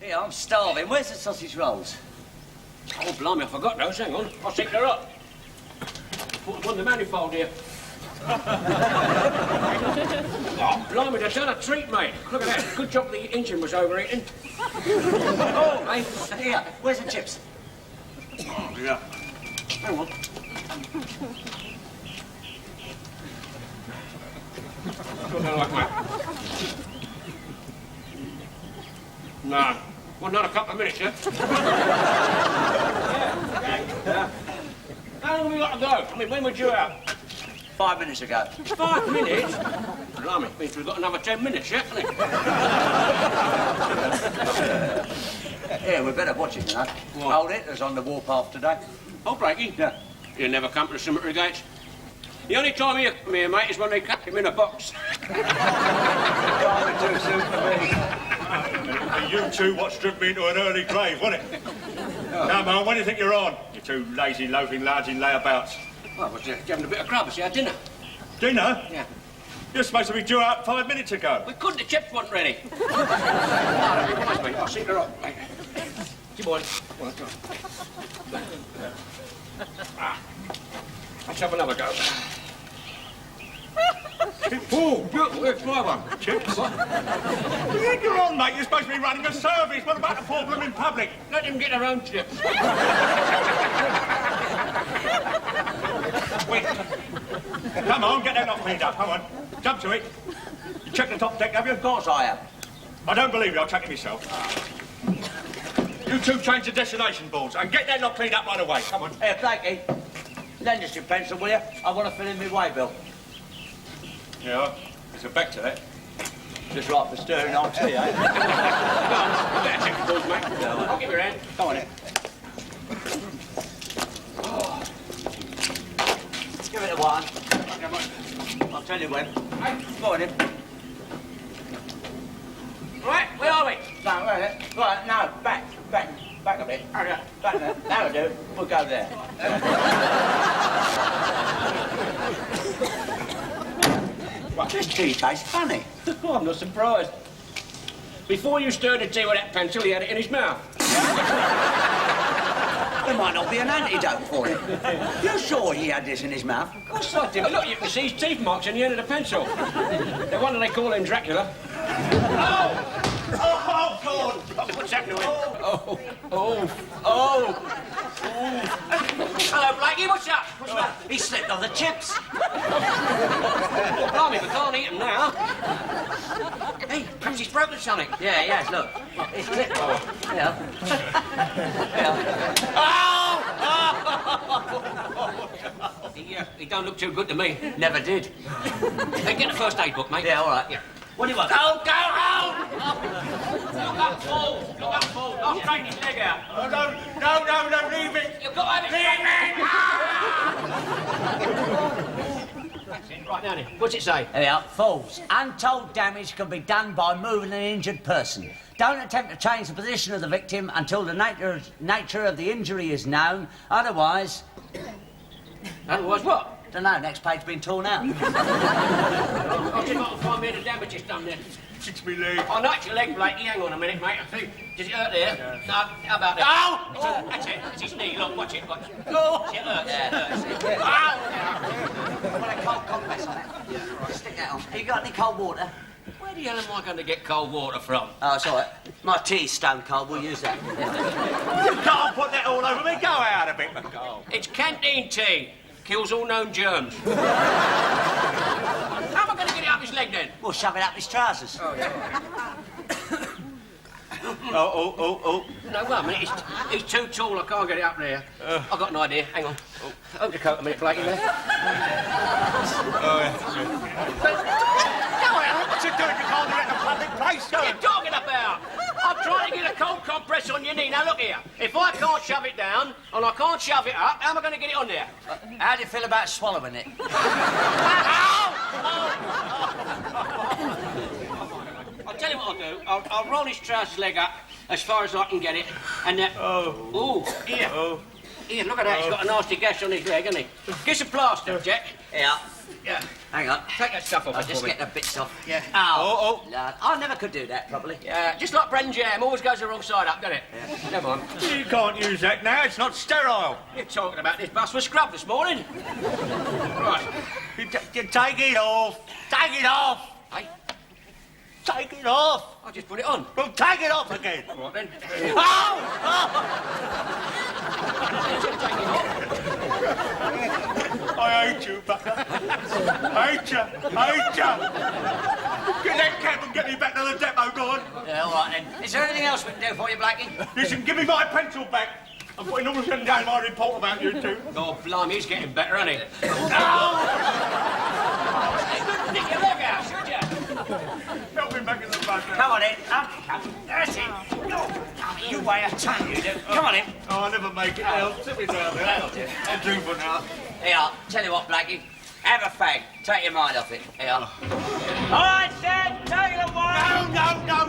Yeah, I'm starving. Where's the sausage rolls? Oh, blimey, I forgot those. Hang on. I'll stick her up. Put them on the manifold here. Oh, blimey, they've done a treat, mate. Look at that. Good job the engine was overheating. Oh, mate. Here, where's the chips? Oh, yeah. Hang on. What do I like, mate? No. Well, not a couple of minutes, yeah? Yeah. How long have we got to go? I mean, when were you out? 5 minutes ago. 5 minutes? Blimey, means we've got another 10 minutes, yeah, haven't we? Yeah, we better watch it, you know. What? Old Hitler's on the warpath today. Oh, Blakey? Yeah. He'll never come to the cemetery gates. The only time he'll come here, mate, is when they cut him in a box. Rather too soon for me. You two watched driven me into an early grave, wasn't it? Come on, when do you think you're on? You two lazy, loafing lads in layabouts. Well, I was having a bit of grub, see, our dinner. Dinner? Yeah. You're supposed to be due out 5 minutes ago. We couldn't, the chips weren't ready. I'll sit her up, mate. Come on. Let's have another go. Oh, beautiful, it's my one. Chips? You're on, mate. You're supposed to be running a service. What about the poor blooming public? Let them get their own chips. Wait. Come on, get that lot cleaned up. Come on. Jump to it. You checked the top deck, have you? Of course I am. I don't believe you. I'll check it myself. You two change the destination boards and get that lot cleaned up right away. Come on. Here, Blakey, lend us your pencil, will you? I want to fill in my way bill. Yeah, there's a back to that. Just right for stirring on tea, eh? Go on, you better check the balls, mate. I'll give you a hand. Come on, in. Give it a one. I'll tell you when. Hey, Go on, in. right, where are we? No, right, right, no, back a bit. Hurry up. Back there. That'll do. We'll go there. Well, this tea tastes funny. Oh, I'm not surprised. Before you stirred the tea with that pencil, he had it in his mouth. There might not be an antidote for it. You sure he had this in his mouth? Of course I did. Look, you can see his teeth marks in the end of the pencil. No wonder they call him Dracula. Oh, God! What's happening? Oh. Hello, Blakey, what's up? What's up? He slipped on the chips. Blimey, we can't eat them now. Hey, perhaps he's broken something. Yeah, he has, look. It's slipped. Yeah. He don't look too good to me. Never did. Hey, get the first aid book, mate. Yeah, all right. Yeah. What do you want? Go home! Look up, Paul. Look up, Paul. I'll straighten his leg out. Oh, no, leave it. You've got to have it. That's it. Right, now then. What's it say? There we are. False. Untold damage can be done by moving an injured person. Don't attempt to change the position of the victim until the nature of the injury is known. Otherwise... Otherwise what? Don't know, next page been torn out. I'll see if I can find where the damage is done then. It's me leg. Oh, no, it's your leg, Blakey. Hang on a minute, mate. I think... Does it hurt there? Yeah. No, how about that? Oh! That's it. It's his knee. Look, watch it. Watch it. Oh! It hurts. Yeah, it hurts. Ow! I've got a cold compress on it. Stick that on. You got any cold water? Where the hell am I going to get cold water from? Oh, it's all right. My tea's stone cold. We'll use that. You can't put that all over me. Go out a bit, McCall. It's canteen tea. Kills all known germs. How am I going to get it up his leg then? We'll shove it up his trousers. Oh, yeah. Oh. No, well, I mean, he's too tall. I can't get it up there. I've got an idea. Hang on. Hold your coat a minute, Blakey, there. Oh, yeah. Go out. What's it doing? You can't do it in a public place, What are you talking about? I'm trying to get a cold compress on your knee. Now, look here. If I can't shove it down and I can't shove it up, how am I going to get it on there? How do you feel about swallowing it? I'll tell you what I'll do. I'll roll his trousers leg up as far as I can get it, and then... Ooh, here. Oh. Here, look at that. He's got a nasty gash on his leg, hasn't he? Get some plaster, Jack. Yeah. Yeah. Hang on. Take that stuff off. I'll just get the bits off. Yeah. Oh. Lord. I never could do that properly. Yeah, just like bread and jam, always goes the wrong side up, doesn't it? Yeah. Never mind. You can't use that now. It's not sterile. You're talking about this bus was scrubbed this morning. Right. You take it off. Take it off. Hey, Take it off. I'll just put it on. Well, take it off again. All right, then. I hate you, Bucker. Hate you. Hate you. Get that cab and get me back to the depot, go on. Yeah, all right, then. Is there anything else we can do for you, Blakey? Listen, give me my pencil back. I'm putting all this down my report about you two. Oh, blimey, he's getting better, isn't he? No! Stick your leg out, should you? Help me back in the bus now. Come on in. Up you come. That's it. You weigh a ton, you do. Come on in. Oh, I'll never make it. Now, sit me down there. That'll do. I'll drink for now. Here, tell you what, Blakey. Have a fag. Take your mind off it. Here. All right, Dad. Take it away.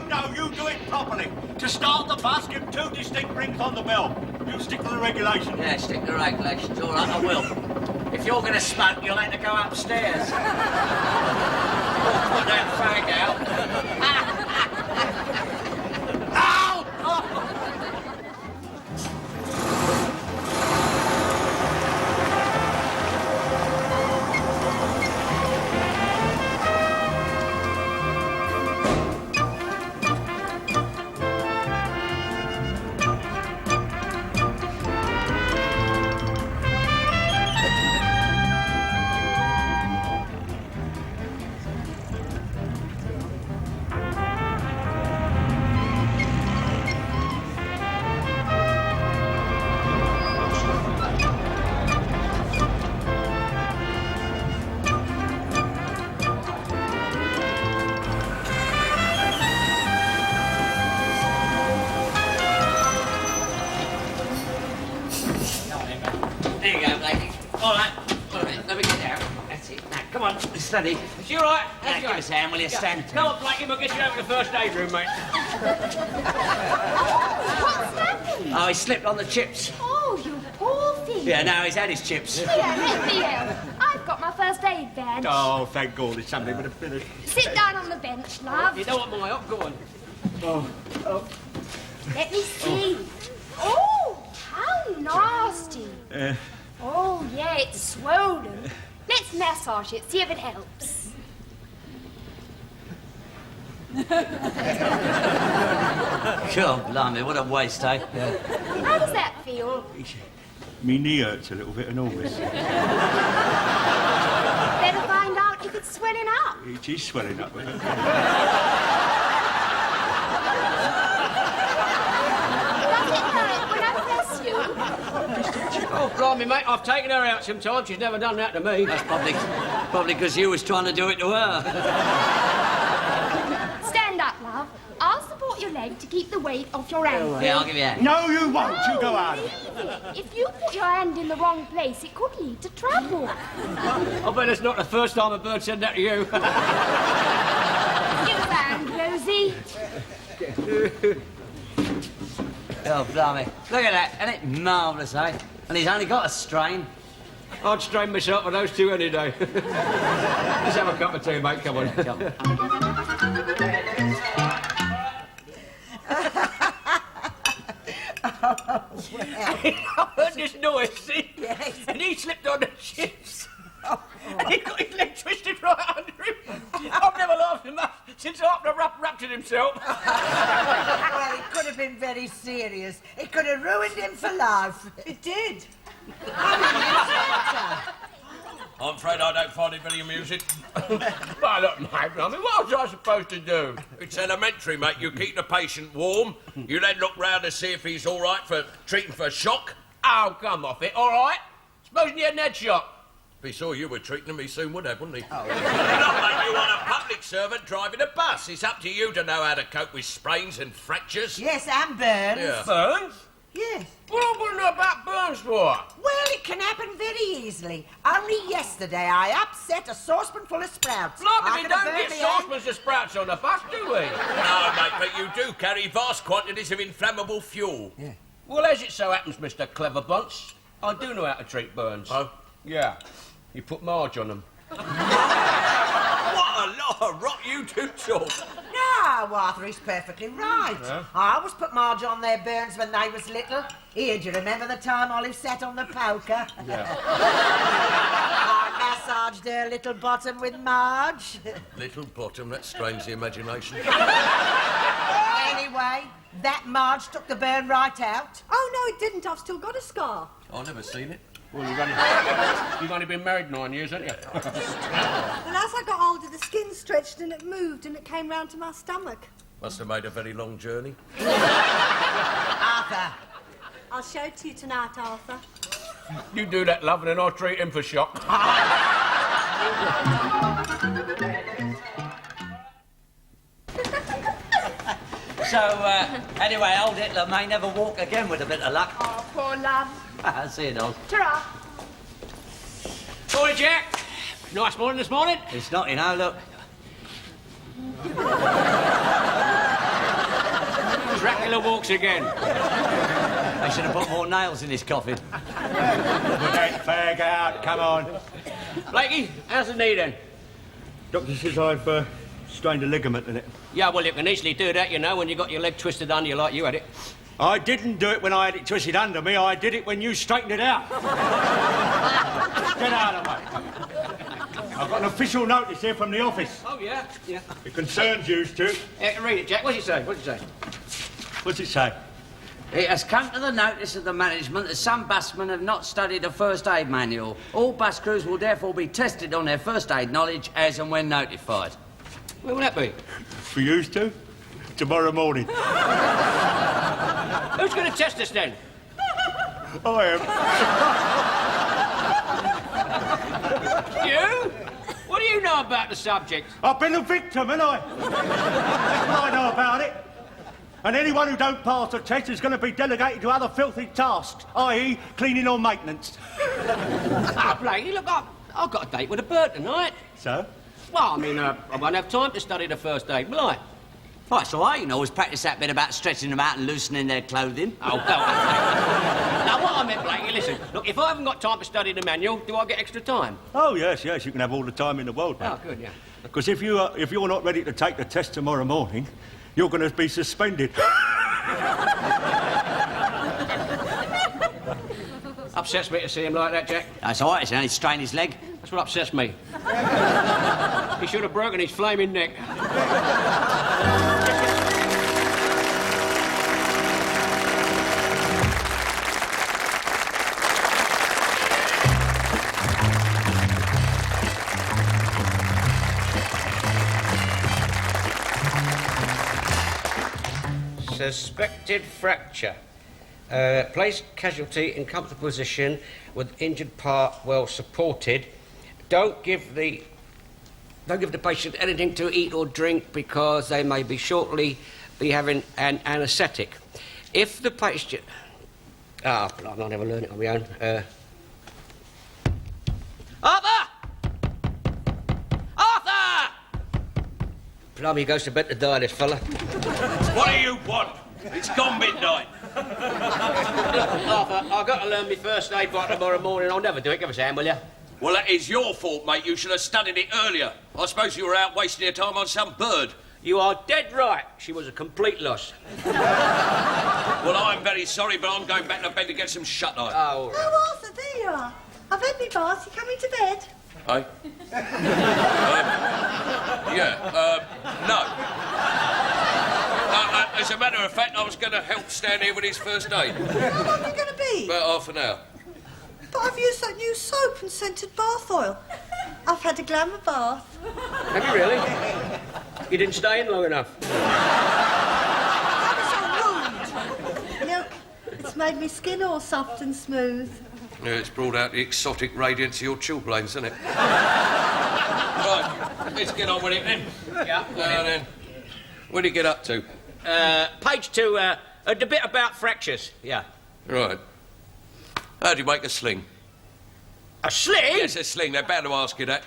No, you do it properly. To start the bus, give 2 distinct rings on the bell. You stick to the regulations. Yeah, stick to the regulations. All right, I will. If you're going to smoke, you'll have to go upstairs. Put that fag out. Ow! There you go, Blakey. All right, let me get down. That's it. Now, come on, steady. Is you all right? Now, give us a hand, will you? Stand. Come on, Blakey, we'll get you over to the first aid room, mate. What's happened? Oh, he slipped on the chips. Oh, you poor thing. Yeah, now he's had his chips. Here, let me help. I've got my first aid badge. Oh, thank God, it's something with a finish. Sit down on the bench, love. You don't want my help? Go on. Let me see. Oh, how nasty. Oh, yeah, it's swollen. Let's massage it, see if it helps. God, blimey, what a waste, eh? How does that feel? Me knee hurts a little bit and all this. Better find out if it's swelling up. It is swelling up. Does it hurt when I press you? Oh, blimey, mate, I've taken her out sometimes. She's never done that to me. That's probably because you was trying to do it to her. Stand up, love. I'll support your leg to keep the weight off your ankle. Yeah, I'll give you a hand. No, you won't. You go out. Leave it. If you put your hand in the wrong place, it could lead to trouble. I bet it's not the first time a bird said that to you. Give us a hand, Rosie. Oh, blimey. Look at that. Isn't it marvellous, eh? And he's only got a strain. I'd strain myself with those two any day. Let's have a cup of tea, mate. Come on. Come. I heard this noise, see? Yes. And he slipped on the chips. And he got his leg twisted right under him. I've never laughed so much since after ruptured himself. Well, it could have been very serious. It could have ruined him for life. It did. I'm afraid I don't find it very amusing. Well, look, mate, I mean, what was I supposed to do? It's elementary, mate. You keep the patient warm. You then look round to see if he's all right for treating for shock. Oh, come off it, all right? Supposing he hadn't had shock. If he saw you were treating him, he soon would have, wouldn't he? Oh. Look, mate, you want a public servant driving a bus. It's up to you to know how to cope with sprains and fractures. Yes, and burns. Yeah. Burns? Yes. What I want to know about burns for? Well, it can happen very easily. Only yesterday I upset a saucepan full of sprouts. Blimey, I we could have don't burned get me hand. saucepans of sprouts on the bus, do we? No, mate, but you do carry vast quantities of inflammable fuel. Yeah. Well, as it so happens, Mr. Clever Bunce, I do know how to treat burns. Oh? Yeah. You put Marge on them. What a lot of rot you two talk. No, Arthur, he's perfectly right. Yeah. I always put Marge on their burns when they was little. Here, do you remember the time Olive sat on the poker? Yeah. I massaged her little bottom with Marge. Little bottom, that strains the imagination. Anyway, that Marge took the burn right out. Oh, no, it didn't. I've still got a scar. I've never seen it. Well, you've only been married 9 years, haven't you? And as I got older, the skin stretched and it moved and it came round to my stomach. Must have made a very long journey. Arthur. I'll show it to you tonight, Arthur. You do that, love, and then I'll treat him for shock. So, anyway, old Hitler may never walk again with a bit of luck. Oh, poor love. See you, dog. Ta-ra. Morning, Jack. Nice morning this morning. It's not, you know, look. Dracula walks again. They should have put more nails in his coffin. Put that fag out, come on. Blakey, how's the knee then? Doctor says I've strained a ligament in it. Yeah, well, you can easily do that, you know, when you got your leg twisted under you like you had it. I didn't do it when I had it twisted under me. I did it when you straightened it out. Get out of the way. I've got an official notice here from the office. Oh, yeah? Yeah. It concerns you two. Yeah, read it, Jack. What's it say? What's it say? What's it say? It has come to the notice of the management that some busmen have not studied a first aid manual. All bus crews will therefore be tested on their first aid knowledge as and when notified. Where will that be? For you two? Tomorrow morning. Who's going to test us then? I am. You? What do you know about the subject? I've been a victim, haven't I? I know about it. And anyone who don't pass the test is going to be delegated to other filthy tasks, i.e. cleaning or maintenance. Ah, Blakey, look, I've got a date with a bird tonight. So? Well, I mean, I won't have time to study the first aid, will I? Oh, it's all right. You can always practice that bit about stretching them out and loosening their clothing. Oh, well. Now, what I meant, Blakey, listen. Look, if I haven't got time to study the manual, do I get extra time? Oh, yes, yes, you can have all the time in the world, mate. Oh, good, yeah. Because if you're not ready to take the test tomorrow morning, you're going to be suspended. Upsets me to see him like that, Jack. That's all right. It's only strain his leg. That's what upsets me. He should have broken his flaming neck. Suspected fracture. Place casualty in comfortable position with injured part well supported. Don't give the patient anything to eat or drink because they may be shortly be having an anaesthetic. If the patient... Ah, oh, I'll never learn it on my own. Arthur! Arthur! Blimey, he goes to bed to die, this fella. What do you want? It's gone midnight. Arthur, I've got to learn my first aid by tomorrow morning. I'll never do it. Give us a hand, will you? Well, that is your fault, mate. You should have studied it earlier. I suppose you were out wasting your time on some bird. You are dead right. She was a complete loss. Well, I'm very sorry, but I'm going back to bed to get some shut-eye. Oh, all right. Oh, Arthur, there you are. I've had my bath. You coming to bed? Eh? No. As a matter of fact, I was going to help Stan here with his first aid. How long are you going to be? About half an hour. But I've used that new soap and scented bath oil. I've had a glamour bath. Have you really? You didn't stay in long enough. That was so rude. Look, it's made me skin all soft and smooth. Yeah, it's brought out the exotic radiance of your chilblains, hasn't it? Right, let's get on with it then. Yeah. Then, what do you get up to? Page 2, the bit about fractures. Yeah. Right. How do you make a sling? A sling? Yes, a sling. They're bound to ask you that.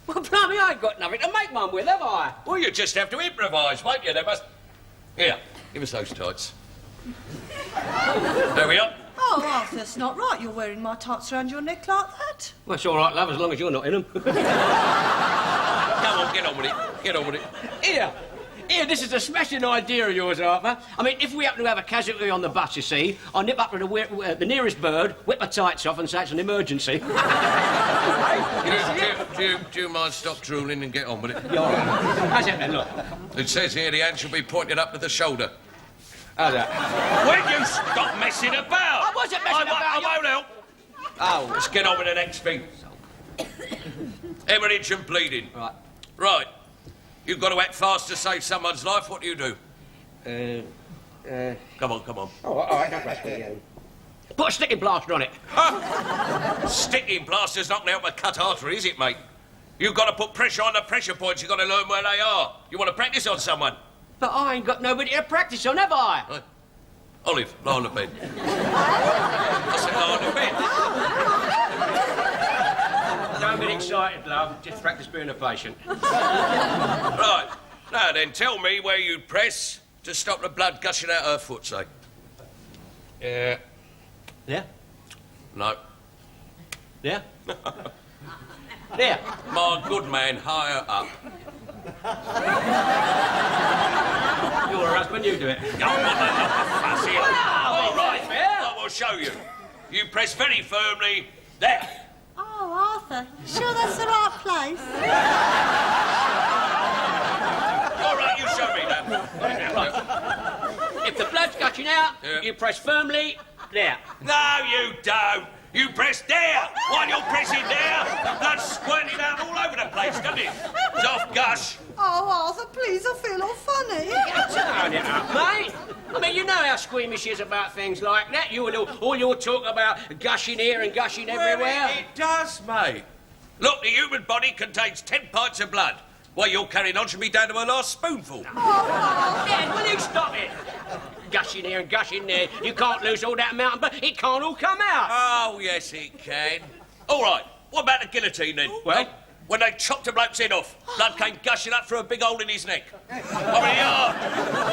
Well, blimey, I ain't got nothing to make one with, have I? Well, you just have to improvise, won't you? They must... Here, give us those tights. There we are. Oh, Arthur, it's not right. You're wearing my tights around your neck like that. Well, it's all right, love, as long as you're not in them. Come on, get on with it. Get on with it. Here, this is a smashing idea of yours, Arthur. I mean, if we happen to have a casualty on the bus, you see, I'll nip up to the nearest bird, whip my tights off and say it's an emergency. Do you mind stop drooling and get on with it? Yeah, all right. How's that then, look? It says here the hand should be pointed up to the shoulder. How's that? Will you stop messing about? I wasn't messing about. I won't help. Oh. Let's get on with the next thing. Hemorrhage and bleeding. Right. Right. You've got to act fast to save someone's life. What do you do? Come on. Oh, all right, don't rush me. Put a sticking plaster on it. Huh? Sticking plaster's not going to help a cut artery, is it, mate? You've got to put pressure on the pressure points. You've got to learn where they are. You want to practice on someone? But I ain't got nobody to practice on, have I? Olive, lie on the bed. I said lie on the bed. Don't get excited, love. Just practice being a patient. Right. Now then, tell me where you'd press to stop the blood gushing out her foot, say. Yeah. No. Yeah? There. My good man, higher up. You're her husband, you do it. Oh, fuss here. All right, fair. I will show you. You press very firmly there. Oh, Arthur, you sure that's the right place? All right, you show me that. If the blood's gushing out, you press firmly there. No, you don't. You press there. While you're pressing there, the blood's squirting out all over the place, doesn't it? Soft gush. Oh, Arthur, please, I feel all funny. Turn it up, mate. I mean, you know how squeamish she is about things like that. You and all your talk about gushing here and gushing everywhere. Well, it does, mate. Look, the human body contains 10 pints of blood. While you're carrying on, should be down to her last spoonful. Dad, will you stop it? Gushing here and gushing there. You can't lose all that amount of blood. It can't all come out. Oh, yes, it can. All right, what about the guillotine, then? Well? When they chopped a bloke's head off, blood came gushing up through a big hole in his neck. I mean,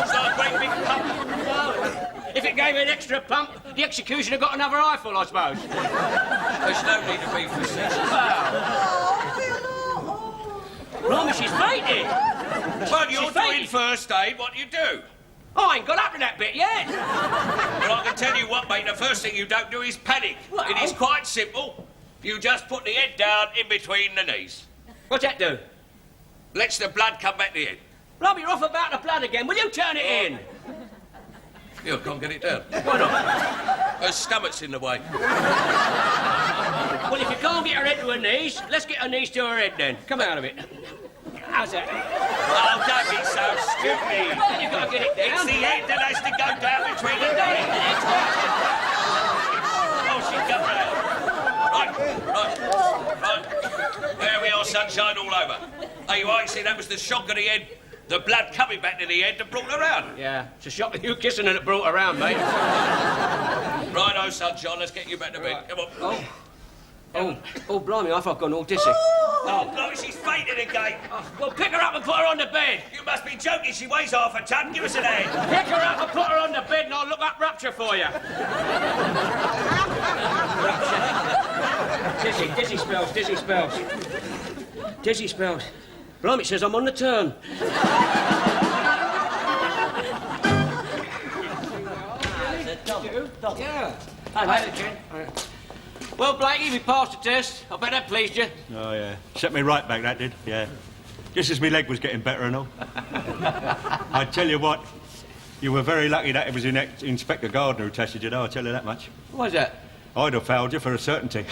it's like a great big pump. No. If it gave an extra pump, the executioner got another eyeful, I suppose. There's no need to be facetious. Blimey, she's fainted. Well, you're She's doing fainted. first aid. What do you do? I ain't got up to that bit yet. Well, I can tell you what, mate, the first thing you don't do is panic. Well- It is quite simple. You just put the head down in between the knees. What's that do? Lets the blood come back to the head. Blimey, you're off about the blood again. Will you turn it in? You can't get it down. Why not? Her stomach's in the way. Well, if you can't get her head to her knees, let's get her knees to her head then. Come out of it. How's that? Oh, don't be so stupid. Well, you've got to get it It's down. the head that has to go down between the knees. Oh, she's got round. Right. There we are, sunshine all over. Hey, you ain't seen that was the shock of the head. The blood coming back to the head that brought her round. Yeah, it's a shock that you kissing her that brought her around, mate. Right, sunshine, let's get you back to bed. Come on. Oh, blimey, I thought I'd gone all dizzy. Oh, no, she's fainted again. Well, pick her up and put her on the bed. You must be joking. She weighs half a ton. Give us an hand. Pick her up and put her on the bed and I'll look up rupture for you. Rupture. Dizzy spells. Dizzy spells. Blimey, it says I'm on the turn. Yeah. Hi, Jen. Well, Blakey, we passed the test. I bet that pleased you. Oh, yeah. Set me right back, that did, yeah. Just as my leg was getting better and all. I tell you what, you were very lucky that it was Inspector Gardner who tested you, though, I'll tell you that much. What's that? I'd have failed you for a certainty.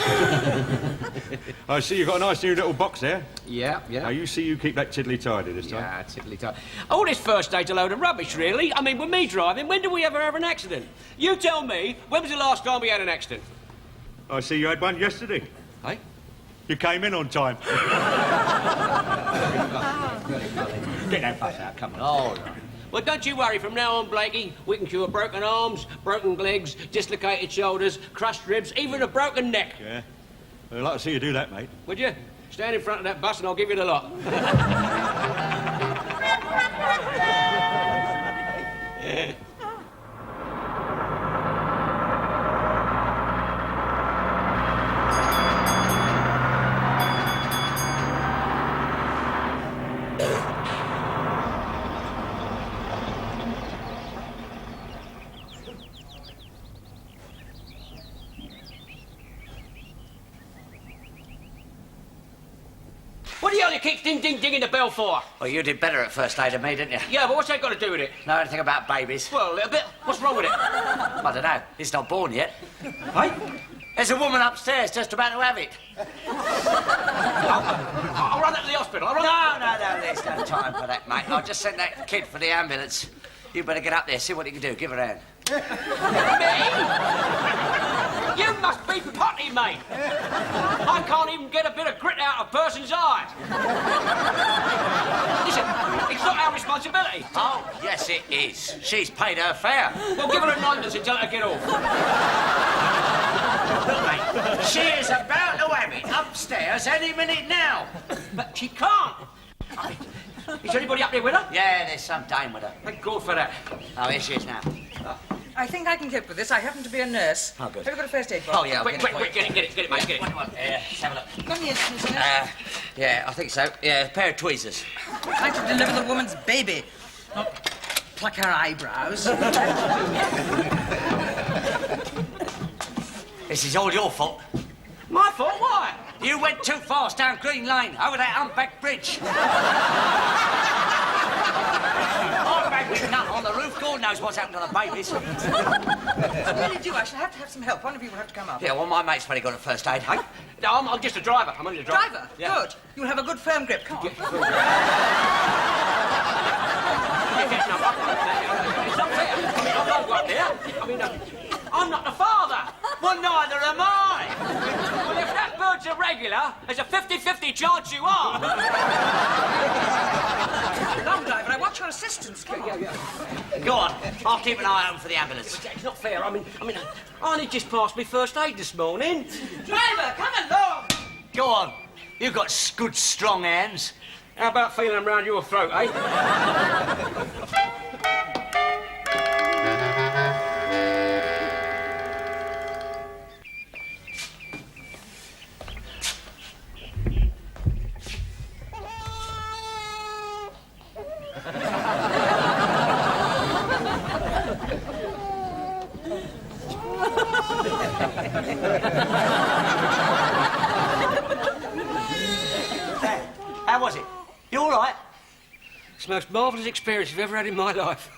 I see you've got a nice new little box there. Yeah. Now, you see you keep that tiddly-tidy this time. Yeah, tiddly tight. All this first aid's a load of rubbish, really. I mean, with me driving, when do we ever have an accident? You tell me, when was the last time we had an accident? I see you had one yesterday. Hey? You came in on time. Get that fuss out, come on. Oh, no. Well, don't you worry. From now on, Blakey, we can cure broken arms, broken legs, dislocated shoulders, crushed ribs, even a broken neck. Yeah. Well, I'd like to see you do that, mate. Would you? Stand in front of that bus and I'll give you the lot. the hell you keep ding-ding-dinging the bell for? Well, you did better at first aid than me, didn't you? Yeah, but what's that got to do with it? Know anything about babies? Well, a little bit. What's wrong with it? I don't know. He's not born yet. Hey? There's a woman upstairs just about to have it. I'll run up to the hospital. No, there's no time for that, mate. I'll just send that kid for the ambulance. You better get up there, see what you can do. Give her a hand. Me? You must be potty, mate. I can't even get a bit of grit out of a person's eye. Listen, it's not our responsibility. Oh, yes, it is. She's paid her fare. We'll give her a nine and tell her to get off. Look, mate, she is about to have it upstairs any minute now. But she can't. Is anybody up there with her? Yeah, there's some dame with her. Thank God for that. Oh, here she is now. I think I can cope with this. I happen to be a nurse. Oh, good. Have you got a first aid box? Oh, yeah. Quick, get it, mate, get it. Let's have a look. Got any instruments in it? Yeah, I think so. Yeah, a pair of tweezers. Trying to deliver the woman's baby, not pluck her eyebrows. This is all your fault. My fault? Why? You went too fast down Green Lane, over that humpback bridge. I'm back with nut on the roof. God knows what's happened to the babies. I really do. I shall have to have some help. One of you will have to come up. Yeah, well, my mate's probably got a first aid. Hey? No, I'm just a driver. I'm only a driver. Driver? Yeah. Good. You'll have a good firm grip. Come on. It's not fair. I mean, I won't go up there. I mean, I'm not the father. Well, neither am I. Well, if that bird's irregular, there's a 50-50 chance you are. Long driver, I want your assistance. Come on. Go on. I'll keep an eye out for the ambulance. It's not fair. I mean, I only just passed me first aid this morning. Driver, come along. Go on. You've got good, strong hands. How about feeling them round your throat, eh? How was it? You all right? It's the most marvellous experience I've ever had in my life.